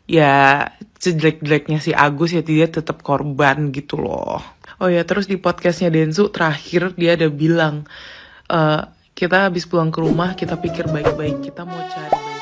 ya sejelek-jeleknya si Agus ya dia tetap korban gitu loh. Oh ya, terus di podcastnya Densu terakhir dia ada bilang, kita habis pulang ke rumah kita pikir baik-baik, kita mau cari baiknya.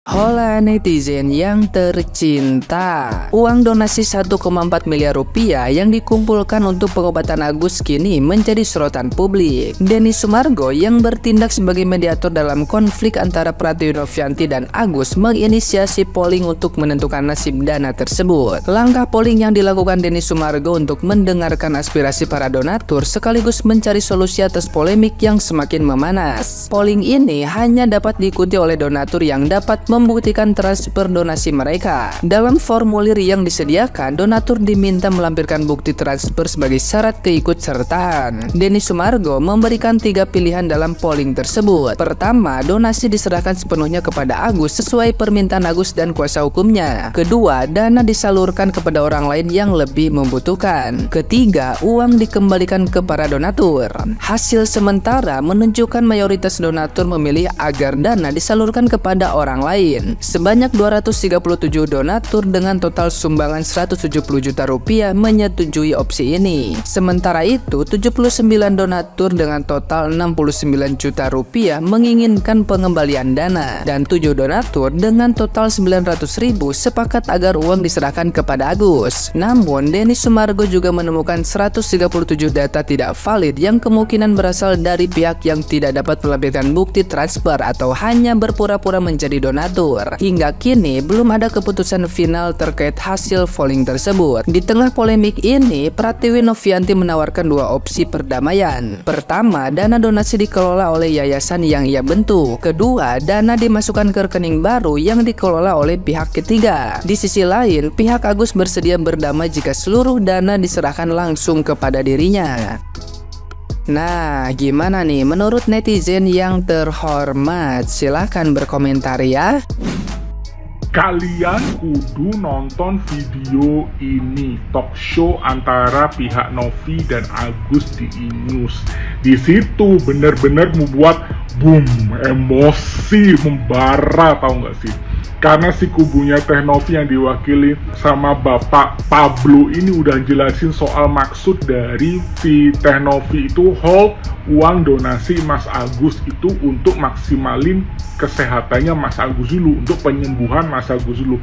Hola netizen yang tercinta, uang donasi 1,4 miliar rupiah yang dikumpulkan untuk pengobatan Agus kini menjadi sorotan publik. Denny Sumargo yang bertindak sebagai mediator dalam konflik antara Pratiwi Novianti dan Agus menginisiasi polling untuk menentukan nasib dana tersebut. Langkah polling yang dilakukan Denny Sumargo untuk mendengarkan aspirasi para donatur sekaligus mencari solusi atas polemik yang semakin memanas. Polling ini hanya dapat diikuti oleh donatur yang dapat membuktikan transfer donasi mereka. Dalam formulir yang disediakan, donatur diminta melampirkan bukti transfer sebagai syarat keikutsertaan. Denny Sumargo memberikan 3 pilihan dalam polling tersebut. Pertama, donasi diserahkan sepenuhnya kepada Agus sesuai permintaan Agus dan kuasa hukumnya. Kedua, dana disalurkan kepada orang lain yang lebih membutuhkan. Ketiga, uang dikembalikan ke para donatur. Hasil sementara menunjukkan mayoritas donatur memilih agar dana disalurkan kepada orang lain. Sebanyak 237 donatur dengan total sumbangan 170 juta rupiah menyetujui opsi ini. Sementara itu, 79 donatur dengan total 69 juta rupiah menginginkan pengembalian dana, dan 7 donatur dengan total 900.000 sepakat agar uang diserahkan kepada Agus. Namun, Denny Sumargo juga menemukan 137 data tidak valid yang kemungkinan berasal dari pihak yang tidak dapat melampirkan bukti transfer atau hanya berpura-pura menjadi donatur. Hingga kini belum ada keputusan final terkait hasil polling tersebut. Di tengah polemik ini, Pratiwi Novianti menawarkan 2 opsi perdamaian. Pertama, dana donasi dikelola oleh yayasan yang ia bentuk. Kedua, dana dimasukkan ke rekening baru yang dikelola oleh pihak ketiga. Di sisi lain, pihak Agus bersedia berdamai jika seluruh dana diserahkan langsung kepada dirinya. Nah, gimana nih menurut netizen yang terhormat? Silahkan berkomentar ya. Kalian kudu nonton video ini, talk show antara pihak Novi dan Agus di E-News. Di situ bener-bener membuat boom, emosi membara, tahu nggak sih? Karena si kubunya Teh Novi yang diwakili sama Bapak Pablo ini udah jelasin soal maksud dari si Teh Novi itu hold uang donasi Mas Agus itu untuk maksimalin kesehatannya Mas Agus dulu, untuk penyembuhan Mas Agus dulu.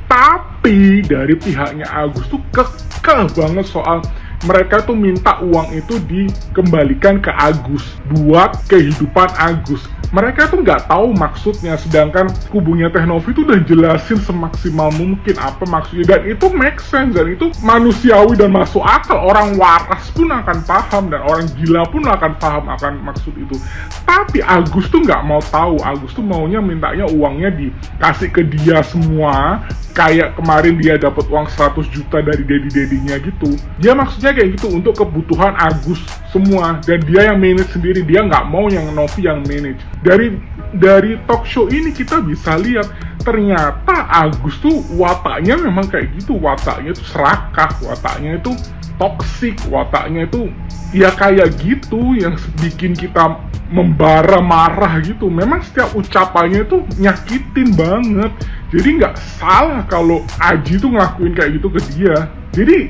Tapi dari pihaknya Agus tuh kekeh banget soal mereka tuh minta uang itu dikembalikan ke Agus buat kehidupan Agus. Mereka tuh nggak tahu maksudnya, sedangkan kubunya Teh Novi itu udah jelasin semaksimal mungkin apa maksudnya, dan itu make sense, dan itu manusiawi dan masuk akal. Orang waras pun akan paham, dan orang gila pun akan paham akan maksud itu. Tapi Agus tuh nggak mau tahu. Agus tuh maunya mintanya uangnya dikasih ke dia semua, kayak kemarin dia dapat uang 100 juta dari dedi-dedinya gitu. Dia maksudnya kayak gitu untuk kebutuhan Agus semua, dan dia yang manage sendiri. Dia nggak mau yang Novi yang manage. Dari talk show ini kita bisa lihat ternyata Agus tuh wataknya memang kayak gitu. Wataknya tuh serakah, wataknya itu toksik, wataknya itu ya kayak gitu yang bikin kita membara marah gitu. Memang setiap ucapannya itu nyakitin banget. Jadi nggak salah kalau Aji tuh ngelakuin kayak gitu ke dia. Jadi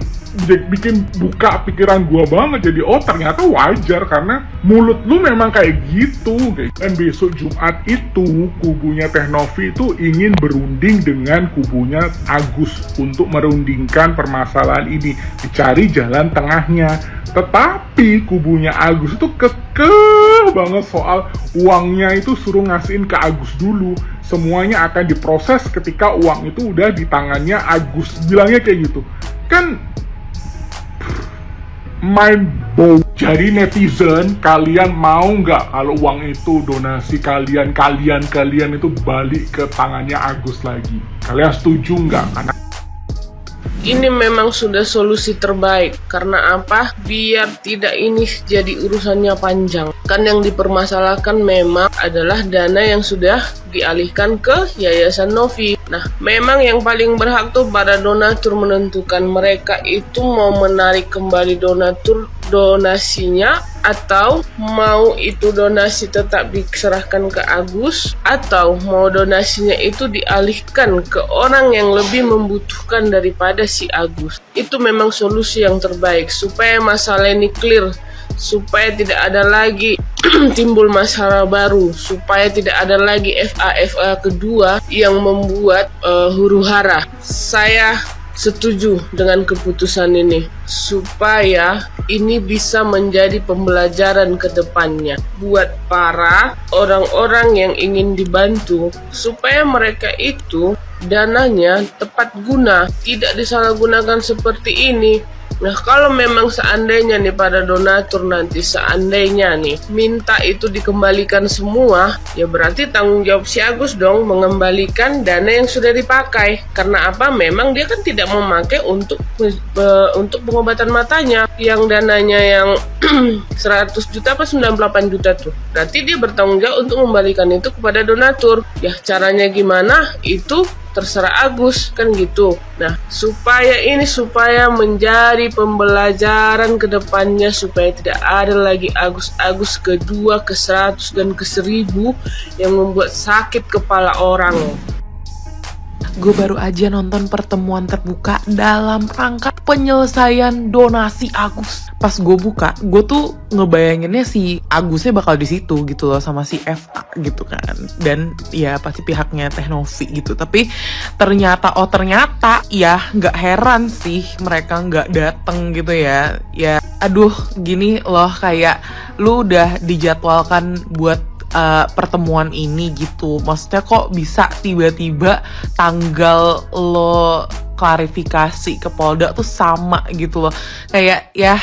bikin buka pikiran gua banget. Jadi oh ternyata wajar karena mulut lu memang kayak gitu. Dan besok Jumat itu kubunya Teh Novi itu ingin berunding dengan kubunya Agus untuk merundingkan permasalahan ini, dicari jalan tengahnya. Tetapi kubunya Agus itu kekeh banget soal uangnya itu suruh ngasihin ke Agus dulu. Semuanya akan diproses ketika uang itu udah di tangannya Agus. Bilangnya kayak gitu. Kan mind blow. Jadi netizen, kalian mau nggak kalau uang itu donasi kalian itu balik ke tangannya Agus lagi? Kalian setuju nggak? Karena ini memang sudah solusi terbaik. Karena apa? Biar tidak ini jadi urusannya panjang. Kan yang dipermasalahkan memang adalah dana yang sudah dialihkan ke Yayasan Novi. Nah, memang yang paling berhak tuh para donatur menentukan. Mereka itu mau menarik kembali donatur donasinya, atau mau itu donasi tetap diserahkan ke Agus, atau mau donasinya itu dialihkan ke orang yang lebih membutuhkan daripada si Agus. Itu memang solusi yang terbaik supaya masalah ini clear, supaya tidak ada lagi timbul masalah baru, supaya tidak ada lagi FA kedua yang membuat huru-hara. Saya setuju dengan keputusan ini supaya ini bisa menjadi pembelajaran ke depannya buat para orang-orang yang ingin dibantu, supaya mereka itu dananya tepat guna, tidak disalahgunakan seperti ini. Nah, kalau memang seandainya nih para donatur nanti seandainya nih minta itu dikembalikan semua, ya berarti tanggung jawab si Agus dong mengembalikan dana yang sudah dipakai. Karena apa? Memang dia kan tidak memakai untuk pengobatan matanya, yang dananya yang 100 juta apa 98 juta tuh. Berarti dia bertanggung jawab untuk membalikan itu kepada donatur. Ya caranya gimana? Itu terserah Agus, kan gitu. Nah, supaya menjadi pembelajaran ke depannya, supaya tidak ada lagi Agus kedua, ke-100 dan ke-1000 yang membuat sakit kepala orang. Gue baru aja nonton pertemuan terbuka dalam rangka penyelesaian donasi Agus. Pas gue buka, gue tuh ngebayanginnya si Agusnya bakal di situ gitu loh sama si FA gitu kan. Dan ya pasti pihaknya Teh Novi gitu. Tapi ternyata ya nggak heran sih mereka nggak dateng gitu ya. Ya aduh gini loh, kayak lu udah dijadwalkan buat pertemuan ini gitu. Maksudnya kok bisa tiba-tiba tanggal lo klarifikasi ke Polda tuh sama gitu loh. Kayak ya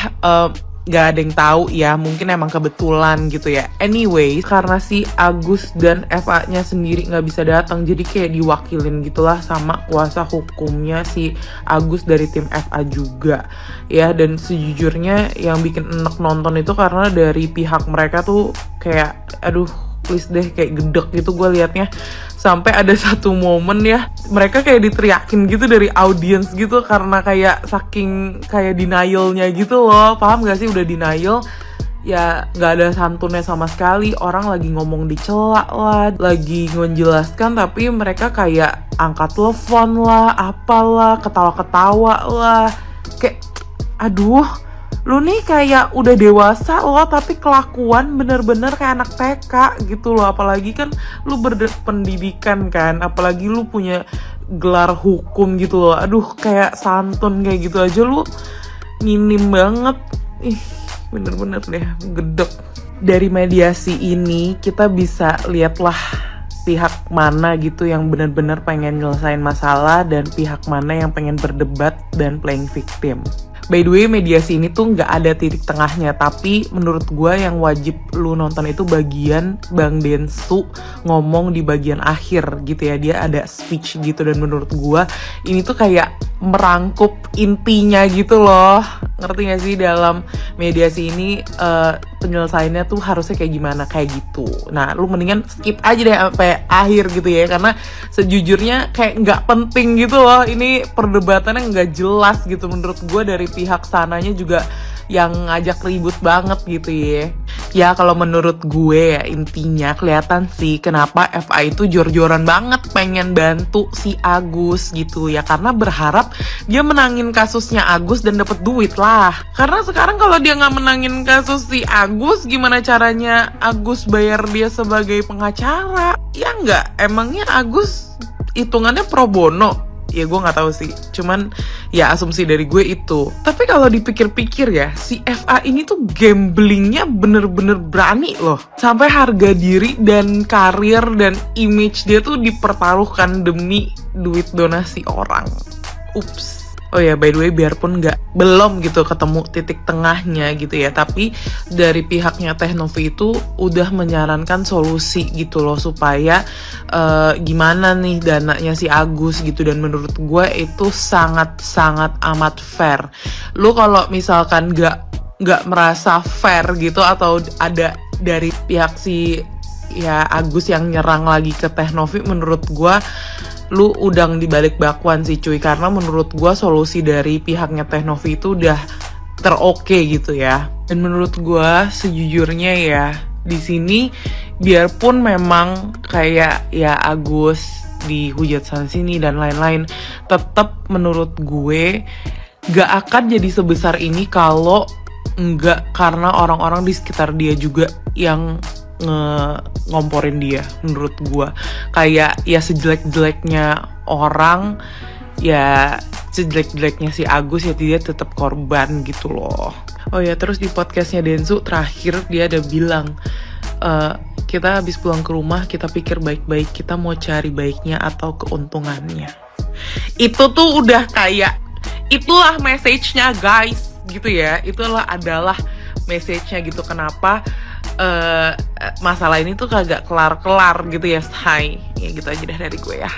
gak ada yang tahu ya, mungkin emang kebetulan gitu ya. Anyway, karena si Agus dan FA-nya sendiri gak bisa datang, jadi kayak diwakilin gitulah sama kuasa hukumnya si Agus dari tim FA juga ya. Dan sejujurnya yang bikin enek nonton itu karena dari pihak mereka tuh kayak aduh please deh, kayak gedek gitu gue liatnya. Sampai ada satu momen ya, mereka kayak diteriakin gitu dari audiens gitu, karena kayak saking kayak denialnya gitu loh. Paham gak sih? Udah denial ya gak ada santunnya sama sekali. Orang lagi ngomong dicela lah, lagi ngejelaskan, tapi mereka kayak angkat telepon lah, apalah, ketawa-ketawa lah. Kayak aduh, lu nih kayak udah dewasa loh, tapi kelakuan bener-bener kayak anak TK gitu loh. Apalagi kan lu berpendidikan kan, apalagi lu punya gelar hukum gitu loh. Aduh, kayak santun kayak gitu aja lu minim banget. Ih, bener-bener deh gedek. Dari mediasi ini kita bisa lihatlah pihak mana gitu yang benar-benar pengen nyelesain masalah dan pihak mana yang pengen berdebat dan playing victim. By the way, mediasi ini tuh nggak ada titik tengahnya, tapi menurut gue yang wajib lu nonton itu bagian Bang Densu ngomong di bagian akhir gitu ya. Dia ada speech gitu, dan menurut gue ini tuh kayak merangkup intinya gitu loh. Ngerti gak sih? Dalam mediasi ini penyelesaiannya tuh harusnya kayak gimana, kayak gitu. Nah, lu mendingan skip aja deh sampai akhir gitu ya, karena sejujurnya kayak nggak penting gitu loh. Ini perdebatannya nggak jelas gitu menurut gue. Dari pihak sananya juga yang ngajak ribut banget gitu ya. Ya kalau menurut gue ya intinya kelihatan sih kenapa FA itu jor-joran banget pengen bantu si Agus gitu ya, karena berharap dia menangin kasusnya Agus dan dapet duit lah. Karena sekarang kalau dia nggak menangin kasus si Agus, gimana caranya Agus bayar dia sebagai pengacara? Ya nggak, emangnya Agus hitungannya pro bono? Ya gue gak tahu sih, cuman ya asumsi dari gue itu. Tapi kalau dipikir-pikir ya, si FA ini tuh gamblingnya bener-bener berani loh. Sampai harga diri dan karir dan image dia tuh dipertaruhkan demi duit donasi orang. Ups. Oh ya, by the way, biarpun belum gitu ketemu titik tengahnya gitu ya, tapi dari pihaknya Teh Novi itu udah menyarankan solusi gitu loh, supaya gimana nih dananya si Agus gitu. Dan menurut gue itu sangat-sangat amat fair. Lu kalau misalkan gak merasa fair gitu, atau ada dari pihak si ya Agus yang nyerang lagi ke Teh Novi, menurut gue lu udang dibalik bakwan sih cuy. Karena menurut gue solusi dari pihaknya Teh Novi itu udah teroke gitu ya. Dan menurut gue sejujurnya ya, di sini biarpun memang kayak ya Agus dihujat sana sini dan lain-lain, tetap menurut gue gak akan jadi sebesar ini kalau enggak karena orang-orang di sekitar dia juga yang ngomporin dia. Menurut gue kayak ya sejelek-jeleknya orang, ya sejelek-jeleknya si Agus ya dia tetap korban gitu loh. Oh ya, terus di podcastnya Densu terakhir dia ada bilang, kita habis pulang ke rumah kita pikir baik-baik, kita mau cari baiknya atau keuntungannya. Itu tuh udah kayak, itulah message-nya guys gitu ya. Itulah adalah message-nya gitu. Kenapa masalah ini tuh kagak kelar-kelar gitu ya, say. Ya gitu aja deh dari gue ya.